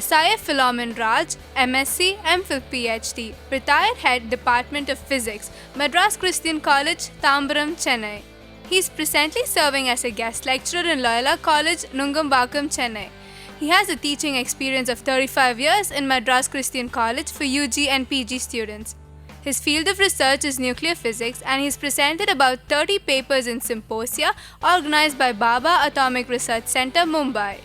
SIA Philomen Raj, MSc, MPhil PhD, retired head Department of Physics, Madras Christian College, Tambaram, Chennai. He is presently serving as a guest lecturer in Loyola College, Nungambakkam, Chennai. He has a teaching experience of 35 years in Madras Christian College for UG and PG students. His field of research is nuclear physics and he has presented about 30 papers in symposia organized by Baba Atomic Research Center, Mumbai.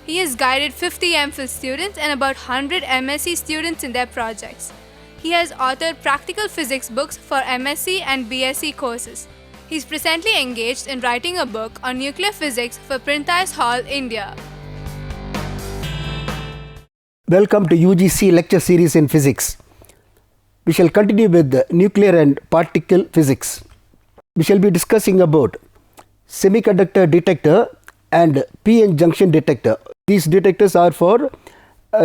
He has guided 50 MPhil students and about 100 MSc students in their projects. He has authored practical physics books for MSc and BSc courses. He is presently engaged in writing a book on nuclear physics for Printhias Hall, India. Welcome to UGC lecture series in physics. We shall continue with nuclear and particle physics. We shall be discussing about semiconductor detector and p-n junction detector. These detectors are for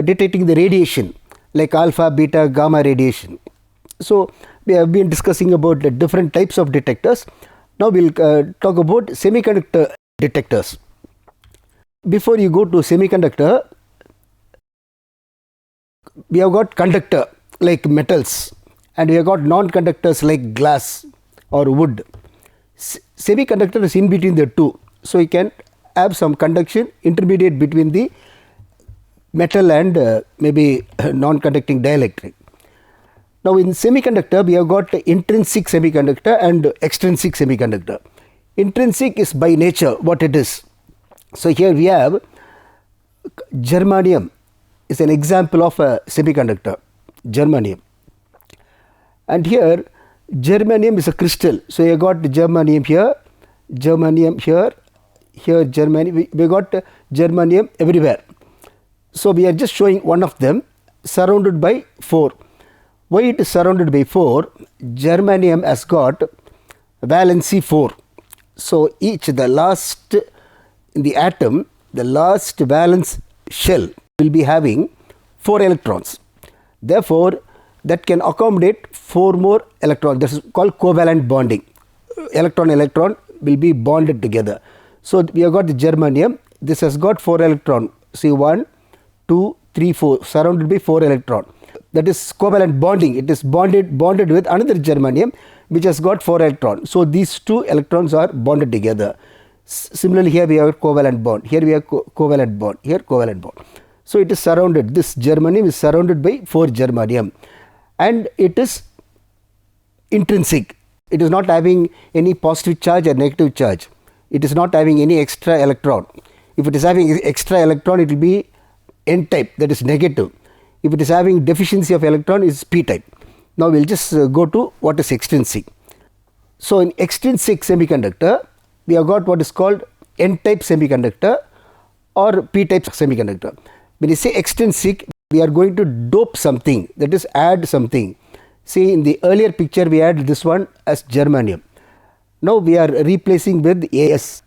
detecting the radiation like alpha, beta, gamma radiation. So we have been discussing about the different types of detectors. Now we will talk about semiconductor detectors. Before you go to semiconductor, we have got conductor like metals and we have got non-conductors like glass or wood. Semiconductor is in between the two, so you can have some conduction intermediate between the metal and maybe non-conducting dielectric. Now in semiconductor we have got intrinsic semiconductor and extrinsic semiconductor. Intrinsic is by nature what it is. So here we have germanium is an example of a semiconductor, germanium. And here germanium is a crystal. So you got germanium here, here germanium, we got germanium everywhere. So we are just showing one of them surrounded by 4. Why it is surrounded by 4? Germanium has got valency 4. So each, the last in the atom, the last valence shell will be having 4 electrons. Therefore, that can accommodate 4 more electrons. This is called covalent bonding. Electron will be bonded together. So we have got the germanium. This has got 4 electrons. See 1, 2, 3, 4 surrounded by 4 electrons. That is covalent bonding. It is bonded with another germanium which has got 4 electrons. So these 2 electrons are bonded together. Similarly, here we have covalent bond. Here we have covalent bond. Here covalent bond. So it is surrounded. This germanium is surrounded by 4 germanium, and it is intrinsic. It is not having any positive charge or negative charge. It is not having any extra electron. If it is having extra electron, it will be N type, that is negative. If it is having deficiency of electron, it is P type. Now we will just go to what is extrinsic. So in extrinsic semiconductor, we have got what is called N type semiconductor or P type semiconductor. When you say extrinsic, we are going to dope something, that is add something. See, in the earlier picture we had this one as germanium. Now we are replacing with As.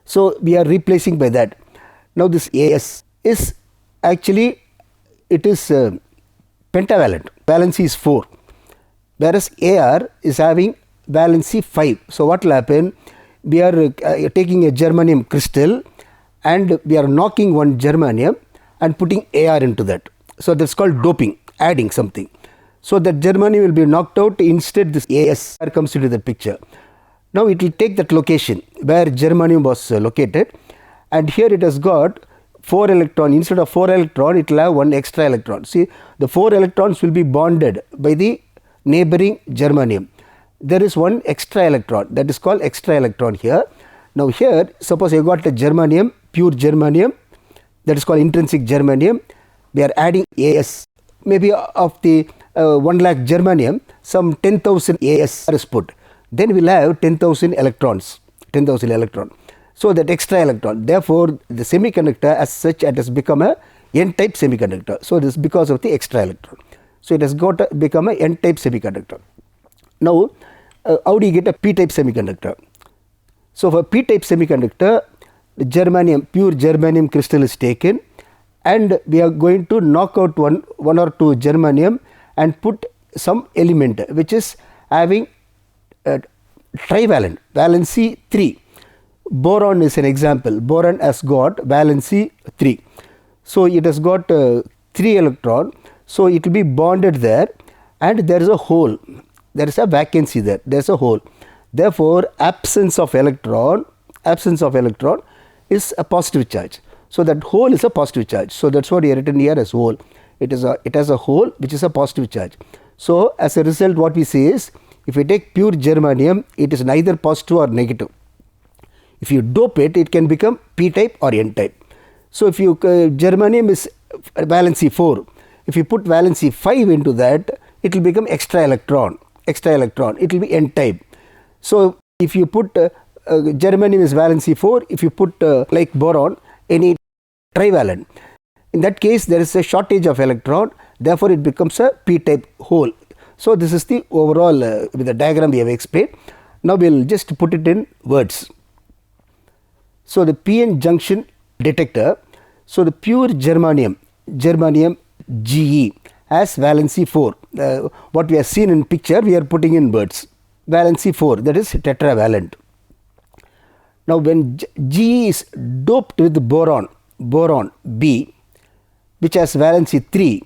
So we are replacing by that. Now this As is actually, it is pentavalent. Valency is 4. Whereas Ar is having valency 5. So what will happen? We are taking a germanium crystal and we are knocking one germanium and putting Ar into that. So that's called doping, adding something. So that germanium will be knocked out, instead this As comes into the picture. Now it will take that location where germanium was located, and here it has got 4 electrons. Instead of 4 electrons, it will have 1 extra electron. See, the 4 electrons will be bonded by the neighboring germanium. There is 1 extra electron, that is called extra electron here. Now here, suppose you got a germanium, pure germanium, that is called intrinsic germanium. We are adding As. Maybe of the 1 lakh germanium, some 10,000 As is put. Then we will have 10,000 electrons. So that extra electron. Therefore, the semiconductor as such, it has become a N-type semiconductor. So this is because of the extra electron. So it has got to become a N-type semiconductor. Now, how do you get a P-type semiconductor? So for P-type semiconductor, the germanium, pure germanium crystal is taken, and we are going to knock out one or two germanium and put some element which is having trivalent, valency 3. Boron is an example. Boron has got valency 3. So it has got 3 electron, so it will be bonded there, and there is a hole, there is a vacancy there, there is a hole. Therefore, absence of electron is a positive charge. So that hole is a positive charge. So that's what you written here as hole. It has a hole which is a positive charge. So as a result, what we say is, if we take pure germanium, it is neither positive or negative. If you dope it, it can become p type or n type. So if you germanium is valency 4, if you put valency 5 into that, it will become extra electron, it will be n type. So if you put germanium is valency 4, if you put like boron, any trivalent, in that case there is a shortage of electron, therefore it becomes a p type hole. So this is the overall with the diagram we have explained. Now we will just put it in words. So the p-n junction detector, so the pure germanium Ge has valency 4. What we have seen in picture, we are putting in words. Valency 4, that is tetravalent. Now when Ge is doped with boron B, which has valency 3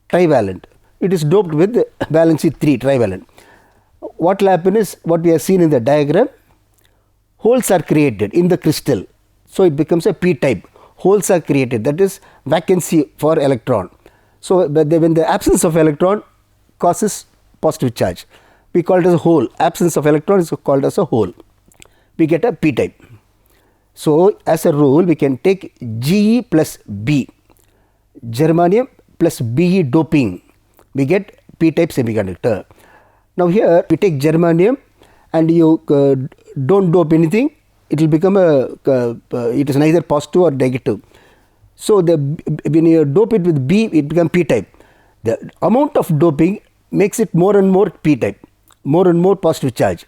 trivalent, it is doped with valency 3 trivalent. What will happen is, what we have seen in the diagram, holes are created in the crystal, so it becomes a p type. Holes are created, that is vacancy for electron. So when the absence of electron causes positive charge, we call it as a hole. Absence of electron is called as a hole. We get a p type. So as a rule, we can take Ge plus B, germanium plus Be doping, we get p type semiconductor. Now here we take germanium and you don't dope anything, it will become it is neither positive or negative. So when you dope it with B, it becomes p type. The amount of doping makes it more and more p type, more and more positive charge.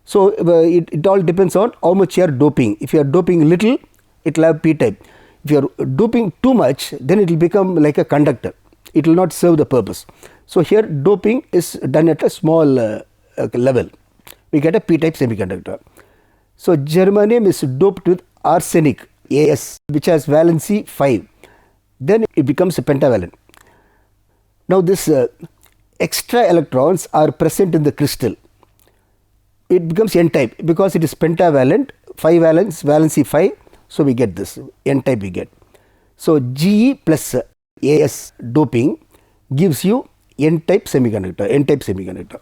So it all depends on how much you are doping. If you are doping little, it will have p type. If you are doping too much, then it will become like a conductor, it will not serve the purpose. So here doping is done at a small level, we get a p type semiconductor. So germanium is doped with arsenic As, which has valency 5, then it becomes a pentavalent. Now this extra electrons are present in the crystal, it becomes n type because it is pentavalent, 5 valence, valency 5, so we get this n type we get. So Ge plus As doping gives you n type semiconductor.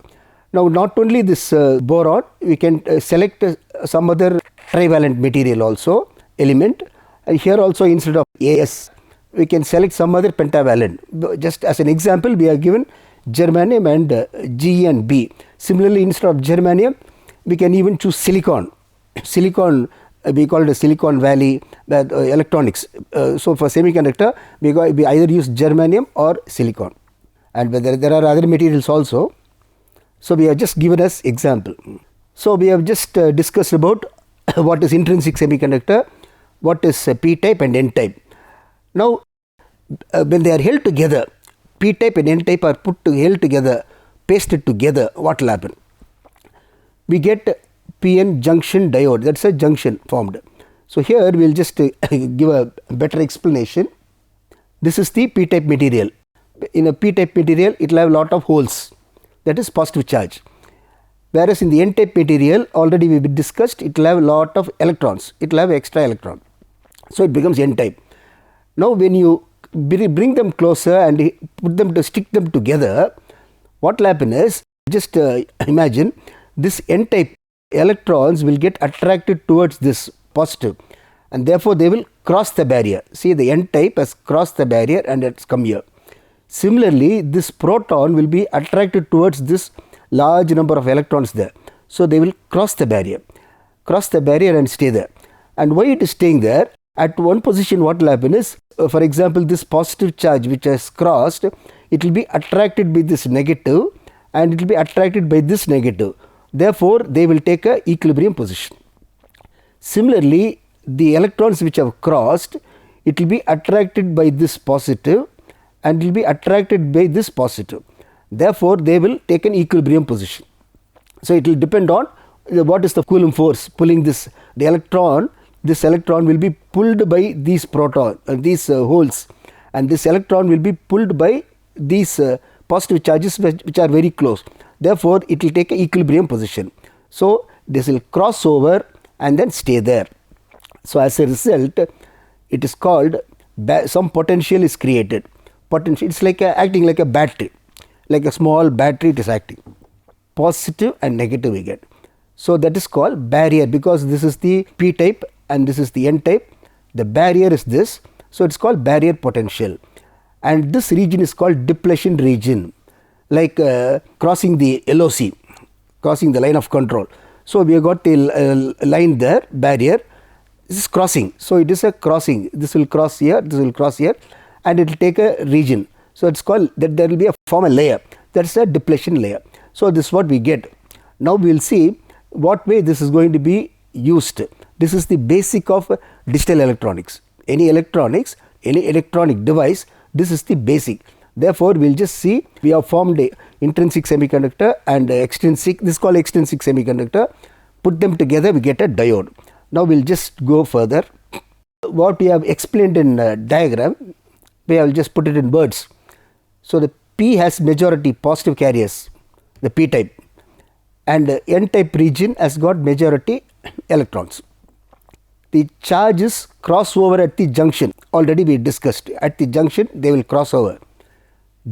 Now not only this boron, we can select some other trivalent material also, element, and here also instead of As we can select some other pentavalent. Just as an example, we are given germanium and Ge and B. Similarly, instead of germanium, we can even choose silicon. We call it a Silicon Valley electronics. So for semiconductor, we either use germanium or silicon, and there are other materials also. So we have just given as example. So we have just discussed about what is intrinsic semiconductor, what is p type and n type. Now when they are held together, p type and n type are held together, pasted together, what will happen? We get p-n junction diode, that is a junction formed. So here we will just give a better explanation. This is the p type material. In a p type material, it will have a lot of holes, that is positive charge. Whereas in the n type material, already we discussed, it will have a lot of electrons, it will have extra electron, so it becomes n type. Now when you bring them closer and stick them together, what will happen is, just imagine this n type electrons will get attracted towards this positive, and therefore they will cross the barrier. See, the n type has crossed the barrier and it's come here. Similarly, this proton will be attracted towards this large number of electrons there, so they will cross the barrier and stay there. And why it is staying there? At one position, what will happen is, for example, this positive charge which has crossed, it will be attracted by this negative and it will be attracted by this negative. Therefore, they will take a equilibrium position. Similarly, the electrons which have crossed, it will be attracted by this positive and it will be attracted by this positive. Therefore, they will take an equilibrium position. So it will depend on what is the Coulomb force pulling the electron this electron will be pulled by these holes, and this electron will be pulled by these positive charges which are very close. Therefore, it will take an equilibrium position. So, this will cross over and then stay there. So, as a result, it is called some potential is created. Potential, it's like acting like a battery, like a small battery it is acting. Positive and negative we get. So, that is called barrier, because this is the P type and this is the N type. The barrier is this. So, it is called barrier potential, and this region is called depletion region, like crossing the LOC, crossing the line of control. So, we have got the line there, barrier. This is crossing. So, it is a crossing. This will cross here, this will cross here, and it will take a region. So, it is called that there will be a form a layer, that is a depletion layer. So, this is what we get. Now, we will see what way this is going to be used. This is the basic of digital electronics. Any electronics, any electronic device, this is the basic. Therefore, we will just see we have formed a intrinsic semiconductor and extrinsic, this is called extrinsic semiconductor. Put them together, we get a diode. Now, we will just go further. What we have explained in diagram, we have just put it in words. So, the P has majority positive carriers, the P type, and N type region has got majority electrons. The charges cross over at the junction, already we discussed. At the junction, they will cross over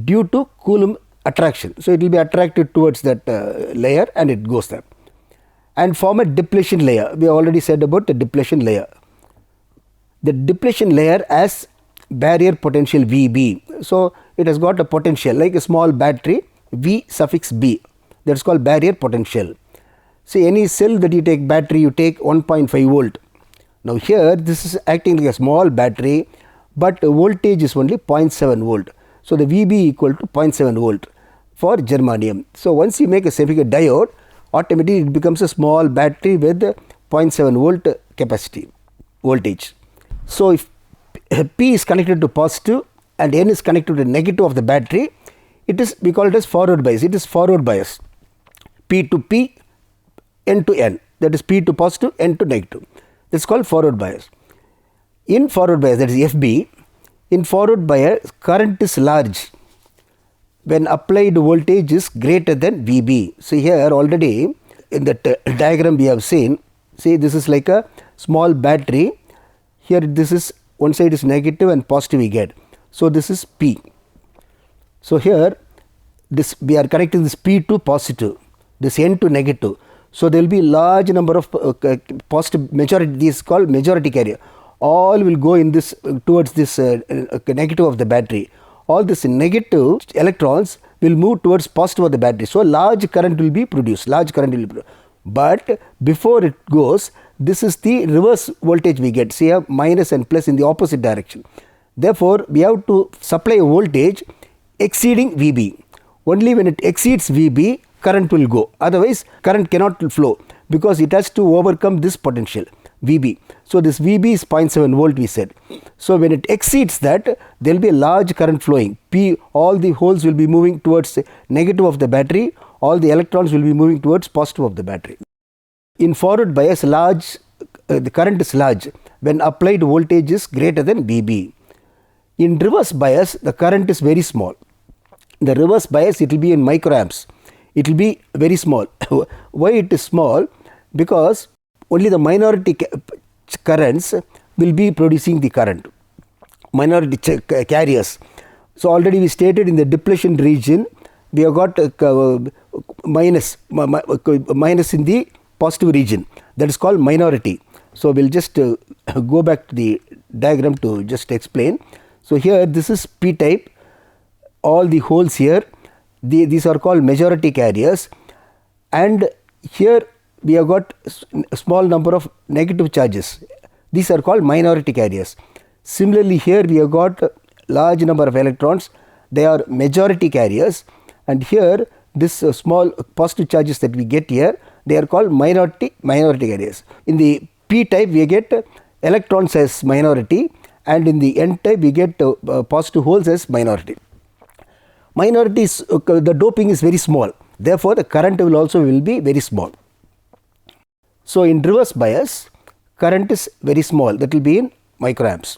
due to Coulomb attraction. So, it will be attracted towards that layer and it goes there and form a depletion layer. We already said about the depletion layer. The depletion layer has barrier potential VB. So, it has got a potential like a small battery V suffix B, that is called barrier potential. See, any cell that you take battery, you take 1.5 volt. Now, here this is acting like a small battery, but voltage is only 0.7 volt. So, the VB equal to 0.7 volt for germanium. So, once you make a certificate diode, automatically it becomes a small battery with 0.7 volt capacity voltage. So, if P is connected to positive and N is connected to negative of the battery, it is, we call it as forward bias. It is forward bias, P to P, N to N, that is P to positive, N to negative. That is called forward bias. In forward bias, that is FB, in forward bias current is large when applied voltage is greater than VB. So, here already in the diagram we have seen, see, this is like a small battery. Here this is one side is negative and positive we get. So, this is P. So, here this we are connecting this P to positive, this N to negative. So, there will be large number of positive majority, this is called majority carrier. All will go in this towards this negative of the battery. All this negative electrons will move towards positive of the battery. So, large current will be produced, but before it goes, this is the reverse voltage we get. See, here minus and plus in the opposite direction. Therefore, we have to supply a voltage exceeding VB. Only when it exceeds VB, current will go. Otherwise, current cannot flow because it has to overcome this potential VB. So, this VB is 0.7 volt we said. So, when it exceeds that, there will be a large current flowing. P, all the holes will be moving towards negative of the battery, all the electrons will be moving towards positive of the battery. In forward bias, the current is large when applied voltage is greater than VB. In reverse bias, the current is very small. In the reverse bias, it will be in microamps. It will be very small. Why it is small? Because only the minority currents will be producing the current, minority carriers. So, already we stated in the depletion region, we have got minus in the positive region, that is called minority. So, we will just go back to the diagram to just explain. So, here this is P type, all the holes here, these are called majority carriers, and here we have got a small number of negative charges, these are called minority carriers. Similarly, here we have got large number of electrons, they are majority carriers, and here this small positive charges that we get here, they are called minority carriers. In the P type we get electrons as minority, and in the N type we get positive holes as minority. Minorities, the doping is very small, therefore the current will be very small. So, in reverse bias, current is very small, that will be in microamps.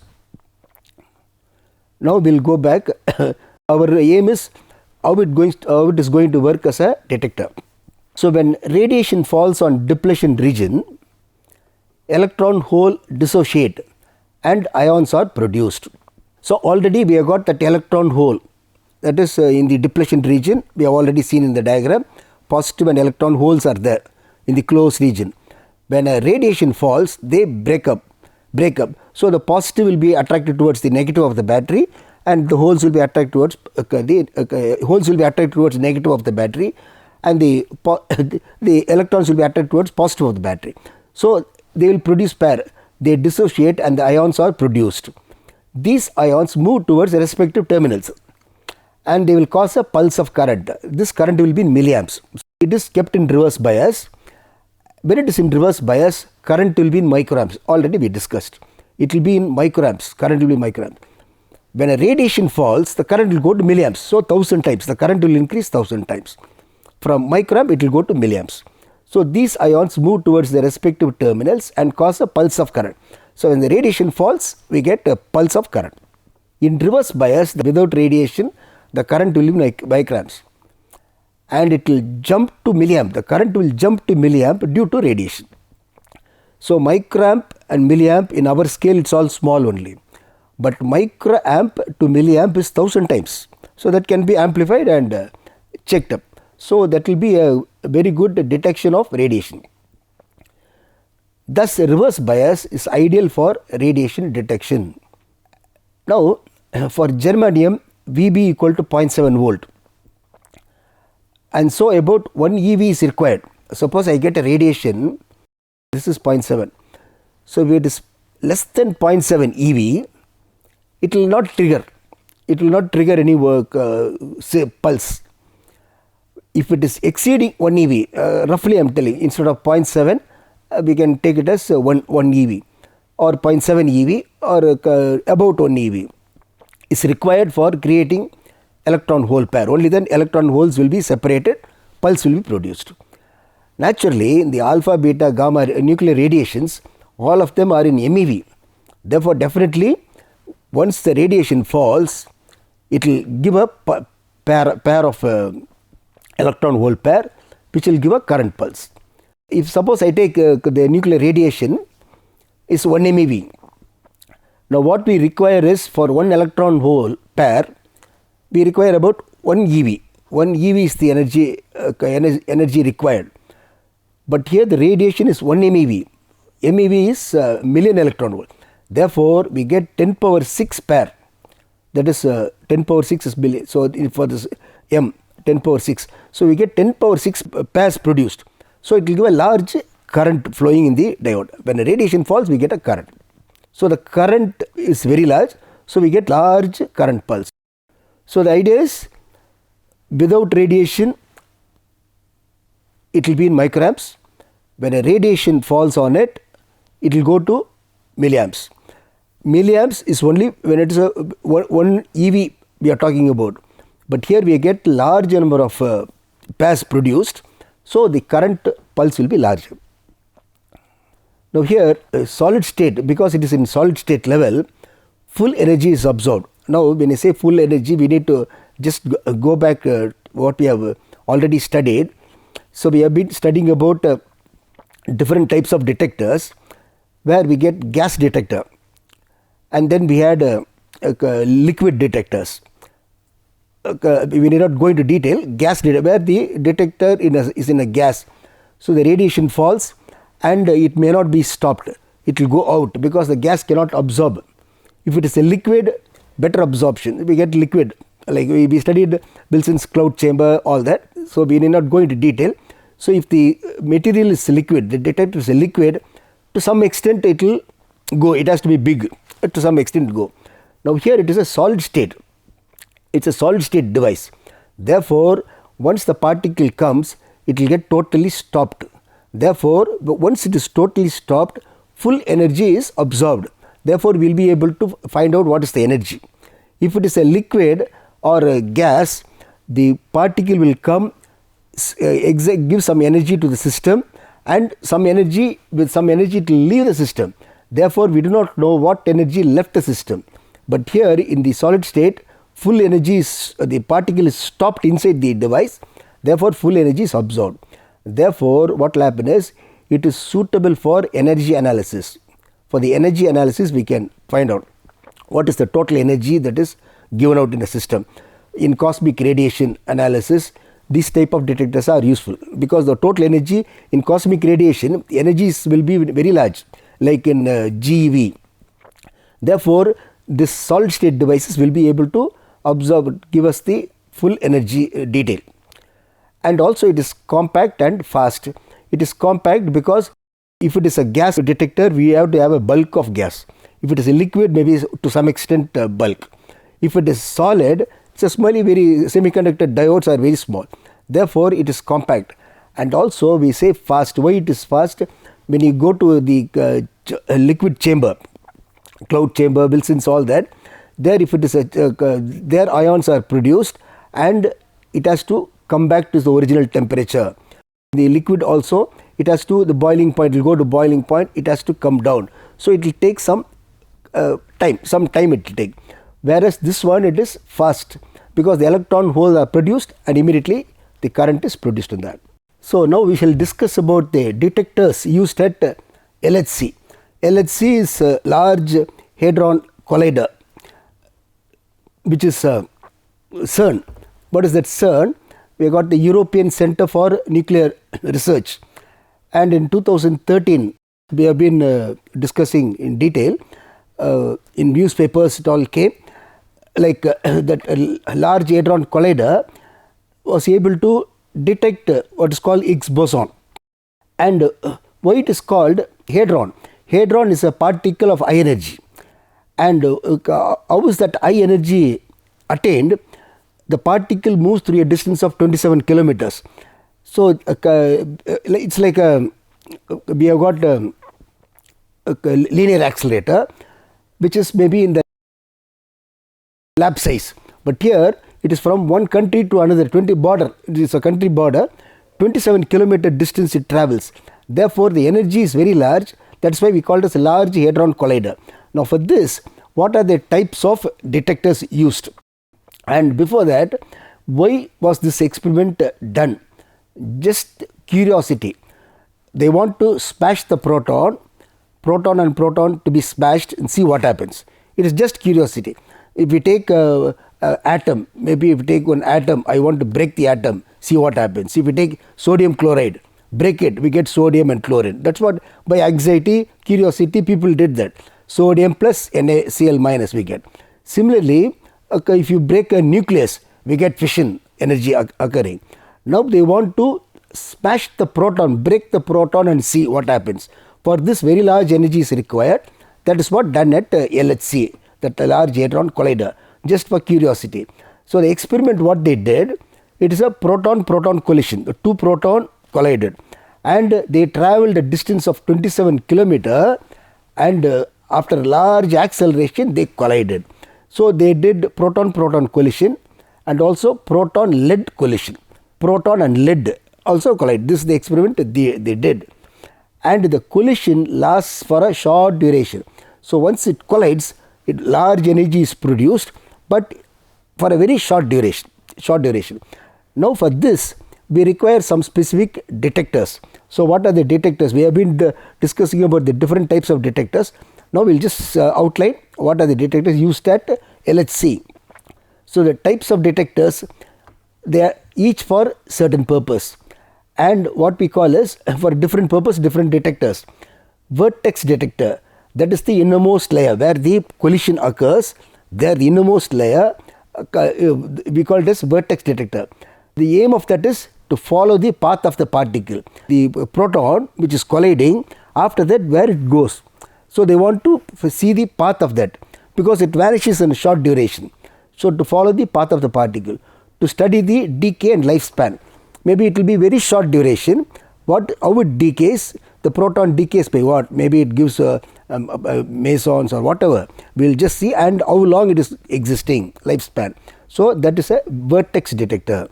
Now we will go back. Our aim is how it is going to work as a detector. So when radiation falls on depletion region, electron hole dissociate and ions are produced. So already we have got that electron hole, that is in the depletion region. We have already seen in the diagram, positive and electron holes are there in the closed region. When a radiation falls, they break up. So the positive will be attracted towards the negative of the battery, and the holes will be attracted towards negative of the battery, and the electrons will be attracted towards positive of the battery. So they will produce pair. They dissociate and the ions are produced. These ions move towards the respective terminals, and they will cause a pulse of current. This current will be in milliamps. It is kept in reverse bias. When it is in reverse bias, current will be in microamps. Already we discussed. It will be in microamps. Current will be microamps. When a radiation falls, the current will go to milliamps. So 1000 times. The current will increase 1000 times. From microamp, it will go to milliamps. So these ions move towards their respective terminals and cause a pulse of current. So when the radiation falls, we get a pulse of current. In reverse bias, without radiation, the current will be like microamps, and it will jump to milliamp. The current will jump to milliamp due to radiation. So microamp and milliamp, in our scale it's all small only, but microamp to milliamp is 1000 times. So that can be amplified and checked up. So that will be a very good detection of radiation. Thus reverse bias is ideal for radiation detection. Now for germanium, VB equal to 0.7 volt, and so about 1 EV is required. Suppose I get a radiation, this is 0.7. So if it is less than 0.7 EV, it will not trigger. It will not trigger any work, say pulse. If it is exceeding 1 EV, roughly I am telling, instead of 0.7, we can take it as 1 EV or 0.7 EV or about 1 EV is required for creating electron hole pair. Only then electron holes will be separated, pulse will be produced. Naturally, in the alpha, beta, gamma nuclear radiations, all of them are in MeV. Therefore, definitely once the radiation falls, it will give a pair of electron hole pair, which will give a current pulse. If suppose I take the nuclear radiation is 1 MeV. Now what we require is, for one electron hole pair, we require about 1 EV. 1 EV is the energy required. But here the radiation is 1 MeV. MeV is million electron volt. Therefore, we get 10 power 6 pair. That is 10 power 6 is billion. So for this M, 10 power 6. So we get 10 power 6 pairs produced. So it will give a large current flowing in the diode. When the radiation falls, we get a current. So the current is very large. So we get large current pulse. So the idea is, without radiation, it will be in microamps. When a radiation falls on it, it will go to milliamps. Milliamps is only when it is a 1 EV we are talking about. But here we get large number of pairs produced. So the current pulse will be larger. Now here solid state, because it is in solid state level, full energy is absorbed. Now when I say full energy, we need to just go back what we have already studied. So we have been studying about different types of detectors, where we get gas detector, and then we had liquid detectors. We need not go into detail. Gas detector, where the detector is in a gas, so the radiation falls and it may not be stopped. It will go out because the gas cannot absorb. If it is a liquid, better absorption. We get liquid, like we studied Wilson's cloud chamber, all that. So we need not go into detail. So if the material is liquid, the detector is a liquid, to some extent it will go. It has to be big to some extent go. Now here it is a solid state. It's a solid state device. Therefore, once the particle comes, it will get totally stopped. Therefore, once it is totally stopped, full energy is absorbed. Therefore, we will be able to find out what is the energy. If it is a liquid or a gas, the particle will come, give some energy to the system, and some energy, with some energy it will leave the system. Therefore, we do not know what energy left the system. But here in the solid state, full energy is, the particle is stopped inside the device, therefore full energy is absorbed. Therefore, what will happen is, it is suitable for energy analysis. For the energy analysis, we can find out what is the total energy that is given out in the system. In cosmic radiation analysis, these type of detectors are useful, because the total energy in cosmic radiation, energies will be very large, like in GeV. Therefore, this solid state devices will be able to absorb, give us the full energy detail. And also it is compact and fast. It is compact because if it is a gas detector, we have to have a bulk of gas. If it is a liquid, maybe to some extent bulk. If it is solid, it's a small, very semiconductor diodes are very small. Therefore, it is compact. And also we say fast. Why it is fast? When you go to the liquid chamber, cloud chamber, Wilson's, all that, there if it is their ions are produced and it has to come back to the original temperature. The liquid also, it has to, the boiling point, it will go to boiling point, it has to come down. So it will take some time it will take. Whereas this one, it is fast, because the electron holes are produced and immediately the current is produced in that. So now we shall discuss about the detectors used at LHC. LHC is a Large Hadron Collider, which is CERN. What is that CERN? We got the European Center for Nuclear Research, and in 2013 we have been discussing in detail, in newspapers it all came, like that Large Hadron Collider was able to detect what is called Higgs boson. And why it is called hadron? Hadron is a particle of high energy. And how is that high energy attained? The particle moves through a distance of 27 kilometers. So it's like we have got a linear accelerator, which is maybe in the lab size. But here it is from one country to another, it is a country border, 27 kilometer distance it travels. Therefore, the energy is very large. That's why we call it as a Large Hadron Collider. Now for this, what are the types of detectors used? And before that, why was this experiment done? Just curiosity. They want to smash the proton and proton to be smashed and see what happens. It is just curiosity. If we take an atom, maybe if we take one atom, I want to break the atom, see what happens. If we take sodium chloride, break it, we get sodium and chlorine. That's what, by anxiety, curiosity, people did that. Sodium plus NaCl minus we get. Similarly, if you break a nucleus, we get fission energy occurring. Now they want to smash the proton, break the proton and see what happens. For this, very large energy is required. That is what done at LHC, that Large Hadron Collider, just for curiosity. So the experiment what they did, it is a proton-proton collision. The two proton collided and they traveled a distance of 27 kilometer, and after large acceleration they collided. So they did proton-proton collision and also proton-lead collision. Proton and lead also collide. This is the experiment they did. And the collision lasts for a short duration. So once it collides, large energy is produced, but for a very short duration. Now for this, we require some specific detectors. So what are the detectors? We have been discussing about the different types of detectors. Now we will just outline what are the detectors used at LHC. So the types of detectors, they are each for certain purpose, and what we call is for different purpose, different detectors. Vertex detector, that is the innermost layer where the collision occurs. There, the innermost layer, we call it as vertex detector. The aim of that is to follow the path of the particle, the proton which is colliding, after that where it goes. So they want to see the path of that, because it vanishes in a short duration. So to follow the path of the particle, to study the decay and lifespan. Maybe it will be very short duration. How it decays? The proton decays by what? Maybe it gives mesons or whatever. We will just see, and how long it is existing, lifespan. So that is a vertex detector.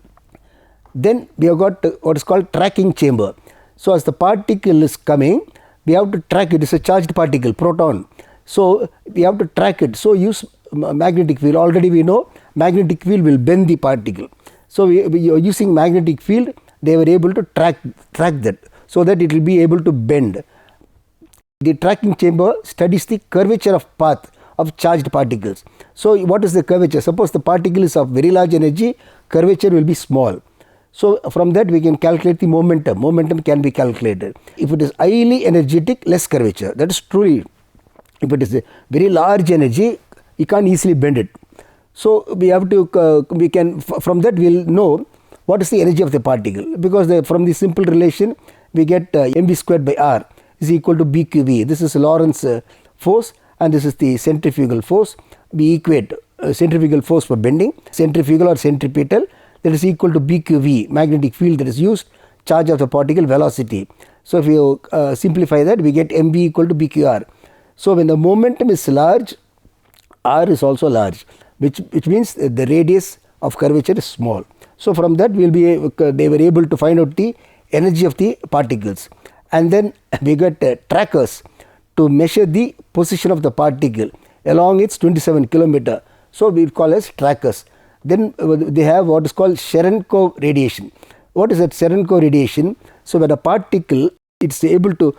Then we have got what is called tracking chamber. So as the particle is coming, we have to track it. It's a charged particle, proton. So we have to track it. So use magnetic field. Already we know magnetic field will bend the particle. So we are using magnetic field, they were able to track that, so that it will be able to bend. The tracking chamber studies the curvature of path of charged particles. So what is the curvature? Suppose the particle is of very large energy, curvature will be small. So from that we can calculate the momentum. Momentum can be calculated. If it is highly energetic, less curvature. That is true. If it is a very large energy, you can't easily bend it. So we have to, from that we will know what is the energy of the particle, because from the simple relation we get mv squared by r is equal to bqv. This is Lorentz force and this is the centrifugal force. We equate centrifugal force for bending, centrifugal or centripetal, that is equal to bqv, magnetic field that is used, charge of the particle, velocity. So if you simplify that, we get mv equal to bqr. So when the momentum is large, r is also large, which means the radius of curvature is small. So from that they were able to find out the energy of the particles, and then we got trackers to measure the position of the particle along its 27 kilometer. So we call as trackers. Then they have what is called Cherenkov radiation. What is that Cherenkov radiation? So when a particle it's able to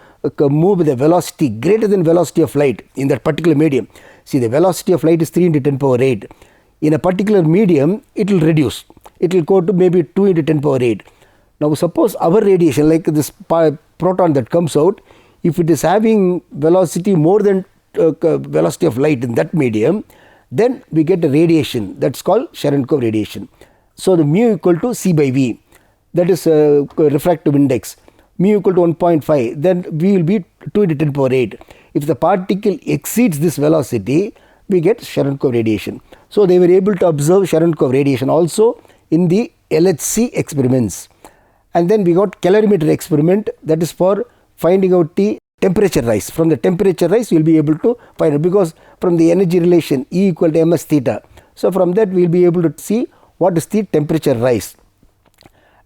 move with a velocity greater than velocity of light in that particular medium. See, the velocity of light is 3 into 10 power 8. In a particular medium, it will reduce. It will go to maybe 2 into 10 power 8. Now suppose our radiation, like this proton that comes out, if it is having velocity more than velocity of light in that medium, then we get a radiation that's called Cherenkov radiation. So the mu equal to C by V, that is refractive index. Mu equal to 1.5, then V will be 2 into 10 power 8. If the particle exceeds this velocity, we get Cherenkov radiation. So they were able to observe Cherenkov radiation also in the LHC experiments. And then we got calorimeter experiment, that is for finding out the temperature rise. From the temperature rise, we will be able to find it, because from the energy relation E equal to ms theta. So from that we will be able to see what is the temperature rise.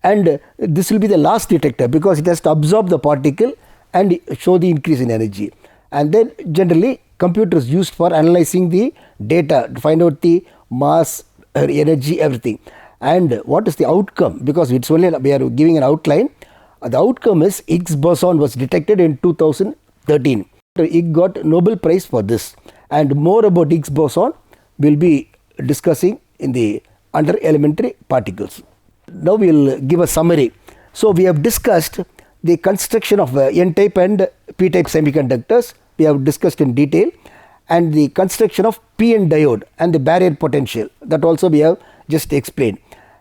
And this will be the last detector, because it has to absorb the particle and show the increase in energy. And then generally computers used for analyzing the data to find out the mass, energy, everything. And what is the outcome? Because it's only we are giving an outline. The outcome is Higgs boson was detected in 2013. Higgs got Nobel Prize for this. And more about Higgs boson we'll be discussing in the under elementary particles. Now we will give a summary. So we have discussed the construction of N-type and P-type semiconductors. We have discussed in detail, and the construction of PN diode and the barrier potential, that also we have just explained.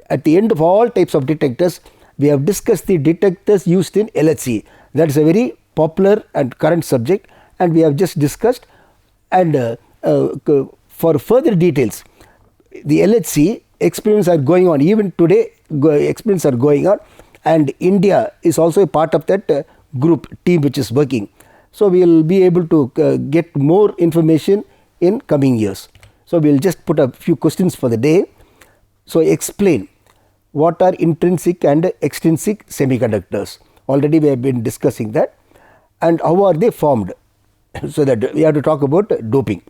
At the end of all types of detectors, we have discussed the detectors used in LHC. That is a very popular and current subject, and we have just discussed. And for further details, the LHC experiments are going on. Even today experiments are going on, and India is also a part of that team which is working. So we will be able to get more information in coming years. So we will just put a few questions for the day. So explain what are intrinsic and extrinsic semiconductors. Already we have been discussing that. And how are they formed? So that we have to talk about doping.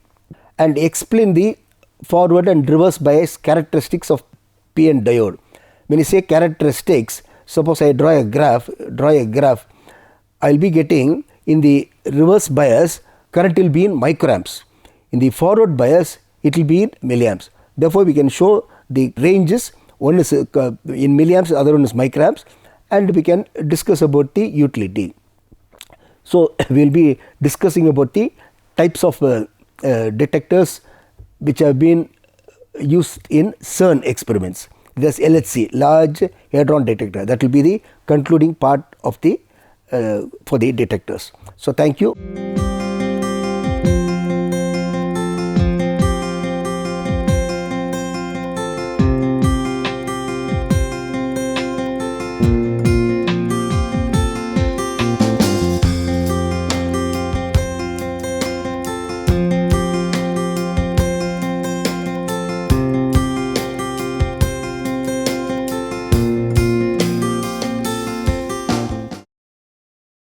And explain the forward and reverse bias characteristics of PN diode. When you say characteristics, suppose I draw a graph, I will be getting in the reverse bias current will be in microamps. In the forward bias it will be in milliamps. Therefore we can show the ranges, one is in milliamps, the other one is microamps, and we can discuss about the utility. So we will be discussing about the types of detectors which have been used in CERN experiments. This LHC, Large Hadron Detector, that will be the concluding part of the for the detectors. So thank you.